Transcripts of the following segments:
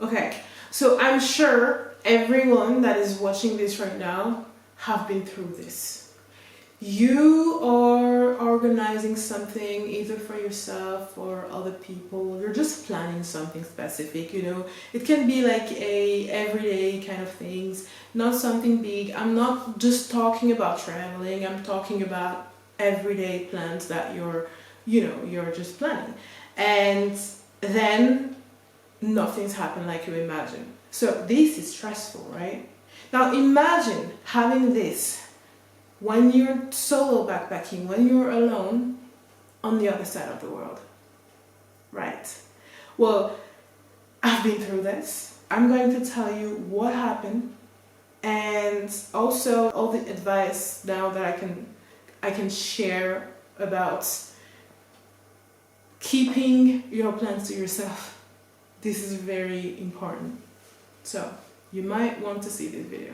Okay, so I'm sure everyone that is watching this right now have been through this. You are organizing something either for yourself or other people. You're just planning something specific, you know. It can be like a everyday kind of things, not something big. I'm not just talking about traveling. I'm talking about everyday plans that you're just planning. And then nothing's happened like you imagine. So this is stressful, right? Now imagine having this when you're solo backpacking, when you're alone on the other side of the world, right? Well, I've been through this. I'm going to tell you what happened and also all the advice now that I can share about keeping your plans to yourself. This is very important. So you might want to see this video.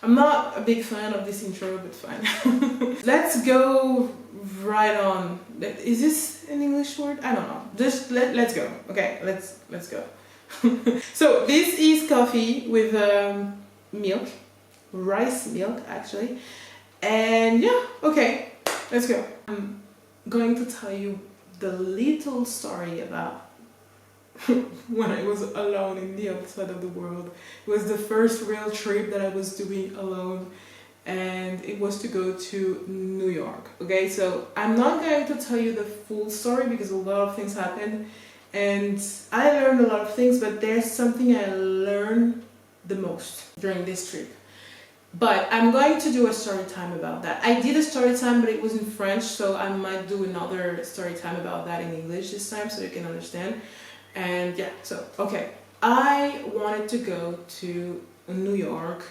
I'm not a big fan of this intro, but fine. Let's go right on. Is this an English word? I don't know. Just let's go. Okay, let's go. So this is coffee with milk, rice milk actually, and yeah, okay, let's go. I'm going to tell you the little story about when I was alone in the other side of the world. It was the first real trip that I was doing alone, and it was to go to New York. Okay, so I'm not going to tell you the full story because a lot of things happened and I learned a lot of things, but there's something I learned the most during this trip. But I'm going to do a story time about that. I did a story time, but it was in French, so I might do another story time about that in English this time so you can understand. And yeah, so okay, I wanted to go to New York.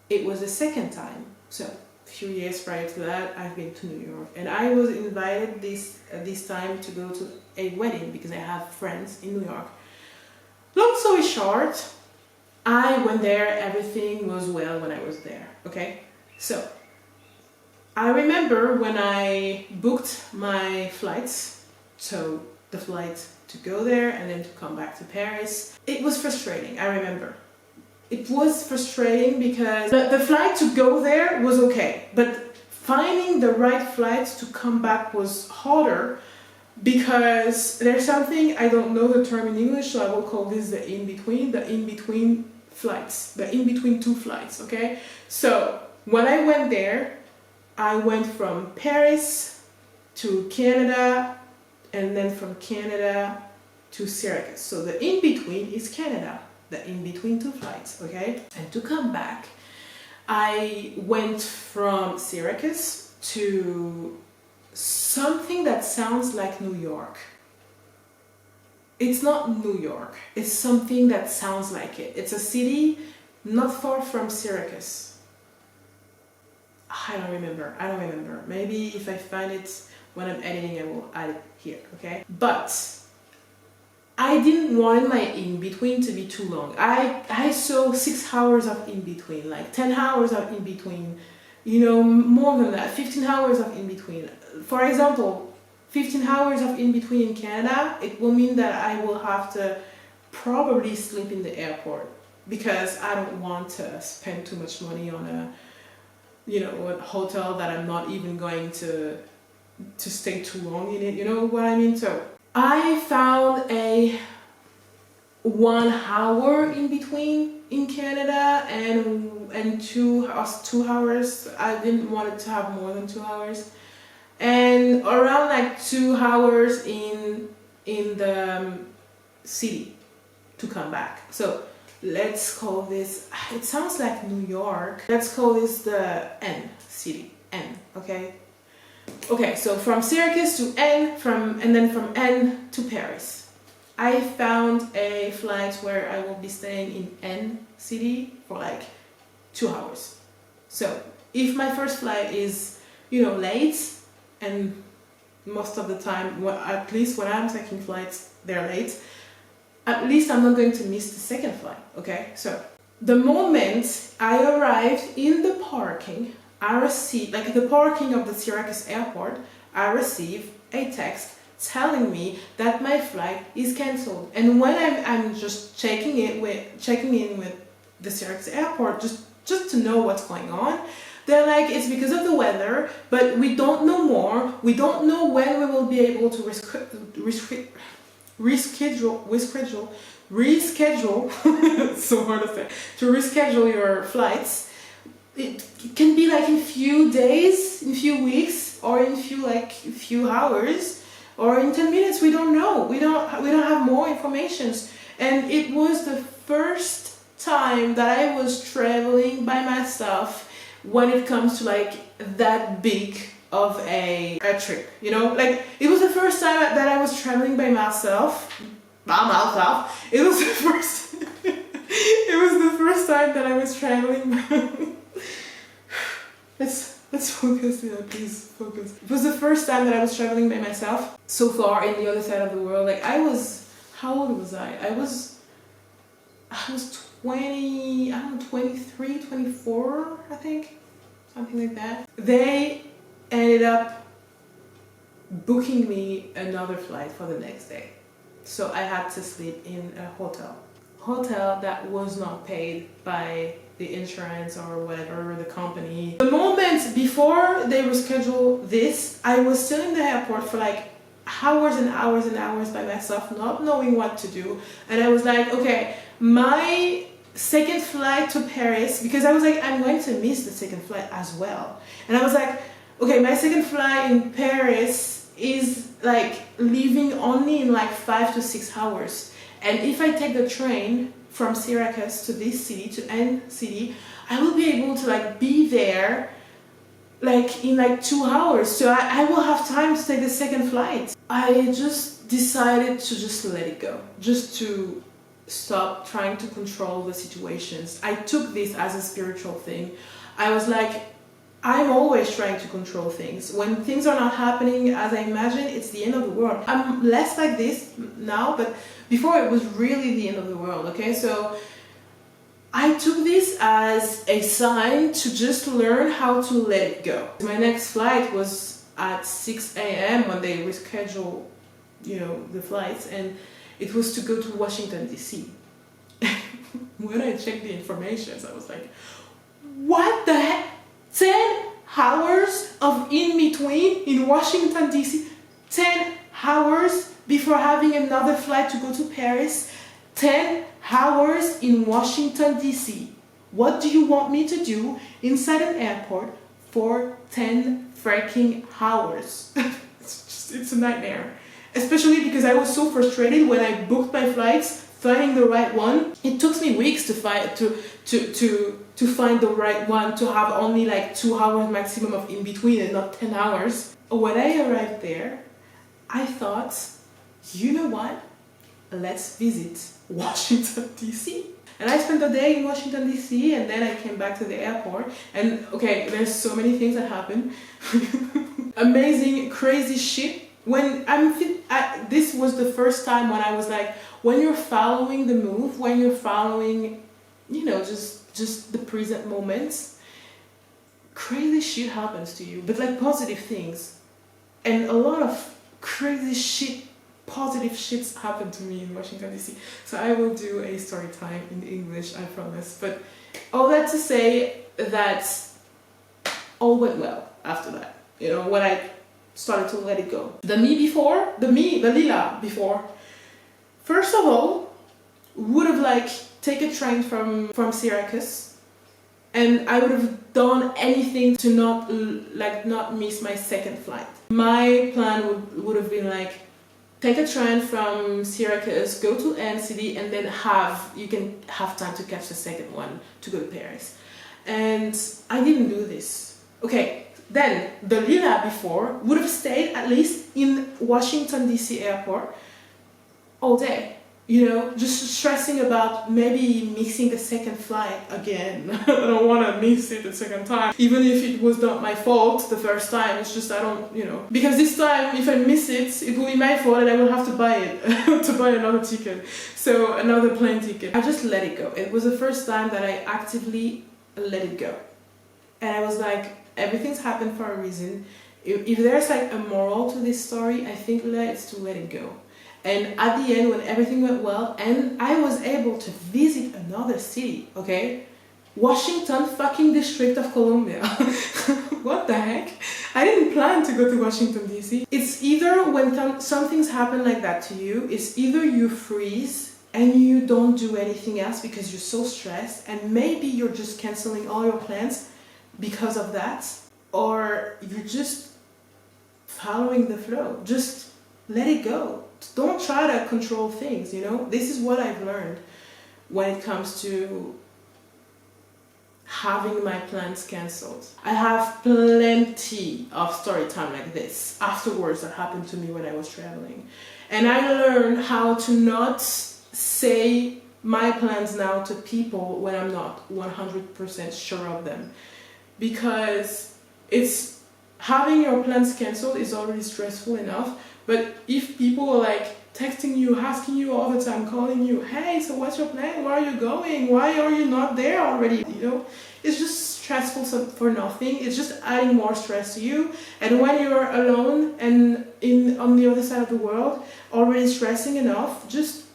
It was the second time, so a few years prior to that I've been to New York, and I was invited this time to go to a wedding because I have friends in New York. Long story short, I went there, everything was well when I was there, okay? So I remember when I booked my flights, so the flight to go there and then to come back to Paris. It was frustrating, I remember. It was frustrating because the flight to go there was okay, but finding the right flight to come back was harder because there's something, I don't know the term in English, so I will call this the in-between flights, the in-between two flights, okay? So when I went there, I went from Paris to Canada and then from Canada to Syracuse. So the in-between is Canada, the in-between two flights, okay? And to come back, I went from Syracuse to something that sounds like New York. It's not New York, it's something that sounds like it. It's a city not far from Syracuse. I don't remember. Maybe if I find it when I'm editing, I will add it here, okay? But I didn't want my in-between to be too long. I saw 6 hours of in-between, like 10 hours of in-between, you know, more than that, 15 hours of in-between. For example, 15 hours of in-between in Canada, it will mean that I will have to probably sleep in the airport because I don't want to spend too much money on a hotel that I'm not even going to stay too long in it, you know what I mean? So I found a 1 hour in between in Canada and 2 hours. I didn't want it to have more than 2 hours, and around like 2 hours in the city to come back. So let's call this, it sounds like New York, let's call this the N city, N, okay? Okay, so from Syracuse to N, and then from N to Paris. I found a flight where I will be staying in N city for like 2 hours. So if my first flight is, late, and most of the time, well, at least when I'm taking flights, they're late, at least I'm not going to miss the second flight, okay? So, the moment I arrived in the parking, I received, like the parking of the Syracuse airport, I received a text telling me that my flight is cancelled. And when I'm just checking in with the Syracuse airport, just to know what's going on, they're like, it's because of the weather, but we don't know more. We don't know when we will be able to reschedule, it's so hard to say, to reschedule your flights. It can be like in few days, in few weeks, or in few hours, or in 10 minutes. We don't know. We don't have more information. And it was the first time that I was traveling by myself when it comes to like that big of a trip, like it was the first time that I was traveling by myself. It was the first time that I was traveling. Let's focus here, please focus. It was the first time that I was traveling by myself so far in the other side of the world. Like how old was I? I was 20, I don't know, 23, 24, I think, something like that. They ended up booking me another flight for the next day. So I had to sleep in a hotel that was not paid by the insurance or whatever, the company. The moment before they rescheduled this, I was still in the airport for like hours and hours and hours by myself, not knowing what to do. And I was like, okay, my second flight to Paris, because I was like, I'm going to miss the second flight as well. And I was like, okay, my second flight in Paris is like leaving only in like 5 to 6 hours. And if I take the train from Syracuse to this city, to N city, I will be able to like be there like in like 2 hours. So I will have time to take the second flight. I just decided to just let it go, just to stop trying to control the situations. I took this as a spiritual thing. I was like, I'm always trying to control things. When things are not happening as I imagine, it's the end of the world. I'm less like this now, but before it was really the end of the world, okay? So I took this as a sign to just learn how to let it go. My next flight was at 6 a.m. when they reschedule, the flights, and it was to go to Washington, D.C. When I checked the information, I was like, what the heck? 10 hours of in-between in Washington, D.C. 10 hours before having another flight to go to Paris. 10 hours in Washington, D.C. What do you want me to do inside an airport for 10 freaking hours? It's a nightmare. Especially because I was so frustrated when I booked my flights, finding the right one. It took me weeks to find the right one, to have only like 2 hours maximum of in between and not 10 hours. When I arrived there, I thought, you know what? Let's visit Washington, D.C. And I spent the day in Washington, D.C. and then I came back to the airport. And okay, there's so many things that happened. Amazing, crazy shit. This was the first time when I was like, when you're following the move, when you're following, just the present moments, crazy shit happens to you, but like positive things. And a lot of crazy shit, positive shits happened to me in Washington, D.C. So I will do a story time in English, I promise. But all that to say that all went well after that. When I started to let it go. The Lila before, first of all, would have like taken a train from Syracuse, and I would have done anything to not miss my second flight. My plan would have been like, take a train from Syracuse, go to N city, and then you can have time to catch the second one to go to Paris. And I didn't do this. Okay. Then, the Lila before would have stayed at least in Washington, D.C. airport all day. You know, just stressing about maybe missing the second flight again. I don't want to miss it the second time. Even if it was not my fault the first time, it's just I don't, you know. Because this time, if I miss it, it will be my fault and I will have to buy it, to buy another ticket. So, another plane ticket. I just let it go. It was the first time that I actively let it go. And I was like, everything's happened for a reason. If there's like a moral to this story, I think it's to let it go. And at the end, when everything went well, and I was able to visit another city, okay? Washington fucking District of Columbia. What the heck? I didn't plan to go to Washington, D.C. It's either when something's happened like that to you, it's either you freeze and you don't do anything else because you're so stressed, and maybe you're just canceling all your plans because of that, or you're just following the flow. Just let it go. Don't try to control things, you know? This is what I've learned when it comes to having my plans cancelled. I have plenty of story time like this afterwards that happened to me when I was traveling. And I learned how to not say my plans now to people when I'm not 100% sure of them. Because it's having your plans cancelled is already stressful enough. But if people are like texting you, asking you all the time, calling you, hey, so what's your plan? Where are you going? Why are you not there already? You know, it's just stressful for nothing. It's just adding more stress to you. And when you're alone and on the other side of the world, already stressing enough,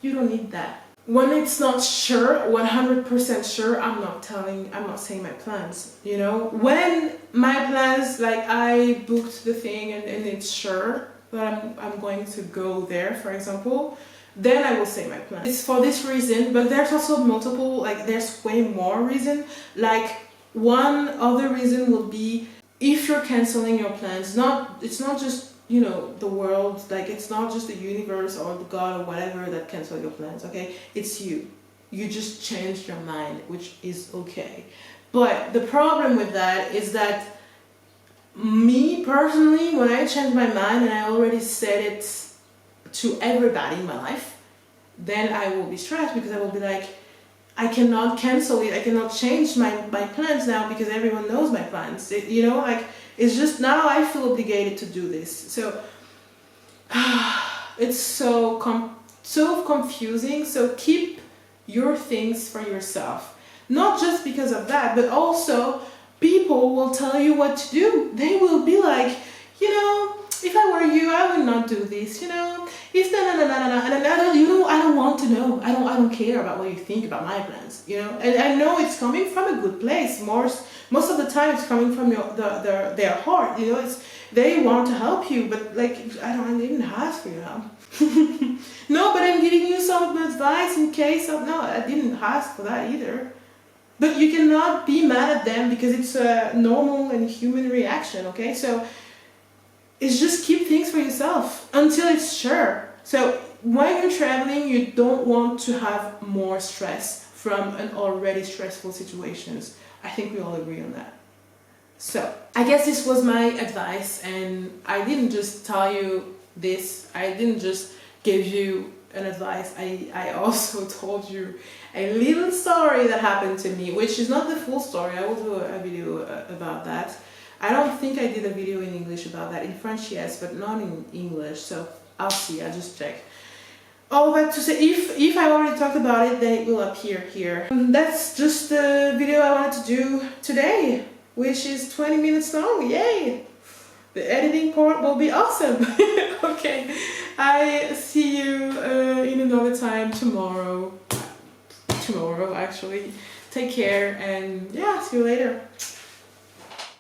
you don't need that. When it's not sure, 100% sure, I'm not saying my plans, you know. When my plans, like I booked the thing and it's sure that I'm going to go there, for example, then I will say my plan. It's for this reason, but there's also multiple, like there's way more reason. Like one other reason will be if you're canceling your plans, it's not just, you know, the world, like it's not just the universe or the God or whatever that cancel your plans, okay? It's you. You just changed your mind, which is okay. But the problem with that is that me personally, when I change my mind and I already said it to everybody in my life, then I will be stressed because I will be like, I cannot cancel it, I cannot change my plans now because everyone knows my plans. You know, like it's just now I feel obligated to do this. So it's so confusing. So keep your things for yourself. Not just because of that, but also people will tell you what to do. They will be like, you know, if I were you, I would not do this, you know. If and I don't want to know. I don't care about what you think about my plans, you know. And I know it's coming from a good place. Most of the time, it's coming from their heart, you know. They want to help you, but like I didn't ask for your help. No, but I'm giving you some advice in case of no. I didn't ask for that either. But you cannot be mad at them because it's a normal and human reaction, okay? So it's just keep things for yourself until it's sure. So when you're traveling, you don't want to have more stress from an already stressful situations. I think we all agree on that. So I guess this was my advice, and I didn't just tell you this. I didn't just give you an advice. I also told you a little story that happened to me, which is not the full story. I will do a video about that. I don't think I did a video in English about that. In French, yes, but not in English. So I'll see. I'll just check. All that to say, if I already talked about it, then it will appear here. That's just the video I wanted to do today, which is 20 minutes long. Yay! The editing part will be awesome. Okay, I see you in another time tomorrow. Actually. Take care and yeah, see you later.